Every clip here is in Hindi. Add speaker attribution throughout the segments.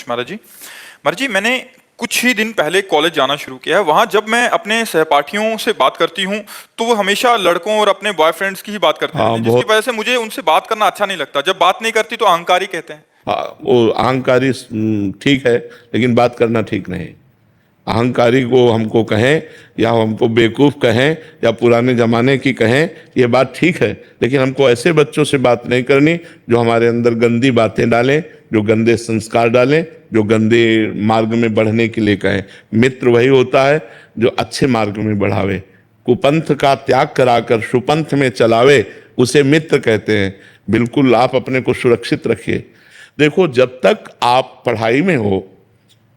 Speaker 1: महाराज जी। महाराज जी, मैंने कुछ ही दिन पहले कॉलेज जाना शुरू किया है। वहां जब मैं अपने सहपाठियों से बात करती हूँ तो वो हमेशा लड़कों और अपने बॉयफ्रेंड्स की ही बात करते
Speaker 2: हाँ
Speaker 1: रहते हैं, जिसकी
Speaker 2: बहुत।
Speaker 1: वजह से मुझे उनसे बात करना अच्छा नहीं लगता। जब बात नहीं करती तो अहंकारी कहते हैं।
Speaker 2: हाँ, वो अहंकारी ठीक है, लेकिन बात करना ठीक नहीं। अहंकारी को हमको कहें या हमको बेवकूफ़ कहें या पुराने ज़माने की कहें, ये बात ठीक है, लेकिन हमको ऐसे बच्चों से बात नहीं करनी जो हमारे अंदर गंदी बातें डालें, जो गंदे संस्कार डालें, जो गंदे मार्ग में बढ़ने के लिए कहें। मित्र वही होता है जो अच्छे मार्ग में बढ़ावे, कुपंथ का त्याग कराकर सुपंथ में चलावे, उसे मित्र कहते हैं। बिल्कुल आप अपने को सुरक्षित रखिए। देखो, जब तक आप पढ़ाई में हो,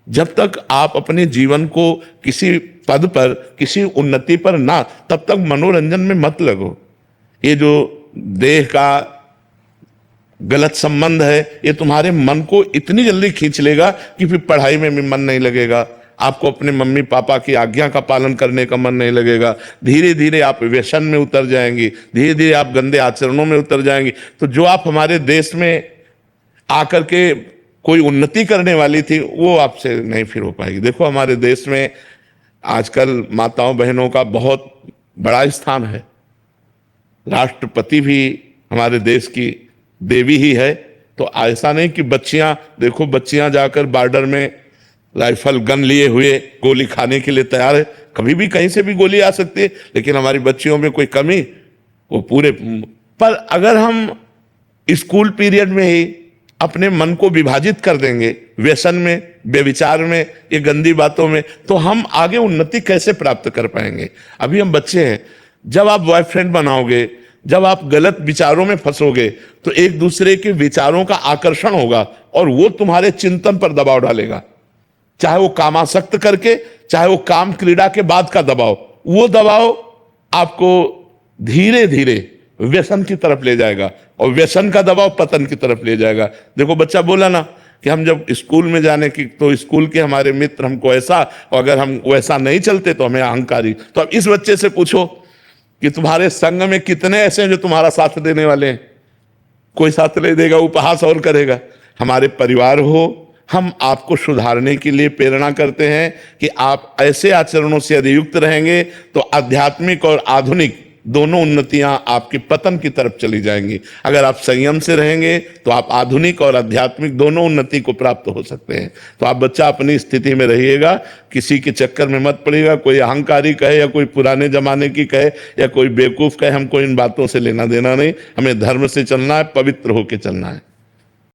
Speaker 2: जब तक आप अपने जीवन को किसी पद पर, किसी उन्नति पर ना, तब तक मनोरंजन में मत लगो। ये जो देह का गलत संबंध है, ये तुम्हारे मन को इतनी जल्दी खींच लेगा कि फिर पढ़ाई में भी मन नहीं लगेगा, आपको अपने मम्मी पापा की आज्ञा का पालन करने का मन नहीं लगेगा। धीरे धीरे आप व्यसन में उतर जाएंगे, धीरे धीरे आप गंदे आचरणों में उतर जाएंगे। तो जो आप हमारे देश में आकर के कोई उन्नति करने वाली थी, वो आपसे नहीं फिर हो पाएगी। देखो, हमारे देश में आजकल माताओं बहनों का बहुत बड़ा स्थान है। राष्ट्रपति भी हमारे देश की देवी ही है। तो ऐसा नहीं कि बच्चियां, देखो बच्चियां जाकर बॉर्डर में राइफल गन लिए हुए गोली खाने के लिए तैयार है। कभी भी कहीं से भी गोली आ सकती है, लेकिन हमारी बच्चियों में कोई कमी, वो पूरे। पर अगर हम स्कूल पीरियड में ही अपने मन को विभाजित कर देंगे व्यसन में, व्यभिचार में, ये गंदी बातों में, तो हम आगे उन्नति कैसे प्राप्त कर पाएंगे? अभी हम बच्चे हैं। जब आप बॉयफ्रेंड बनाओगे, जब आप गलत विचारों में फंसोगे, तो एक दूसरे के विचारों का आकर्षण होगा और वो तुम्हारे चिंतन पर दबाव डालेगा। चाहे वो कामासक्त करके, चाहे वो काम क्रीड़ा के बाद का दबाव, वो दबाव आपको धीरे धीरे व्यसन की तरफ ले जाएगा और व्यसन का दबाव पतन की तरफ ले जाएगा। देखो, बच्चा बोला ना कि हम जब स्कूल में जाने की, तो स्कूल के हमारे मित्र हमको ऐसा, और अगर हम वैसा नहीं चलते तो हमें अहंकारी। तो अब इस बच्चे से पूछो कि तुम्हारे संग में कितने ऐसे हैं जो तुम्हारा साथ देने वाले हैं? कोई साथ नहीं देगा, उपहास और करेगा। हमारे परिवार हो, हम आपको सुधारने के लिए प्रेरणा करते हैं कि आप ऐसे आचरणों से यदि युक्त रहेंगे तो आध्यात्मिक और आधुनिक दोनों उन्नतियां आपके पतन की तरफ चली जाएंगी। अगर आप संयम से रहेंगे तो आप आधुनिक और आध्यात्मिक दोनों उन्नति को प्राप्त हो सकते हैं। तो आप बच्चा अपनी स्थिति में रहिएगा, किसी के चक्कर में मत पड़िएगा। कोई अहंकारी कहे या कोई पुराने जमाने की कहे या कोई बेवकूफ कहे, हमको इन बातों से लेना देना नहीं। हमें धर्म से चलना है, पवित्र होकर चलना है।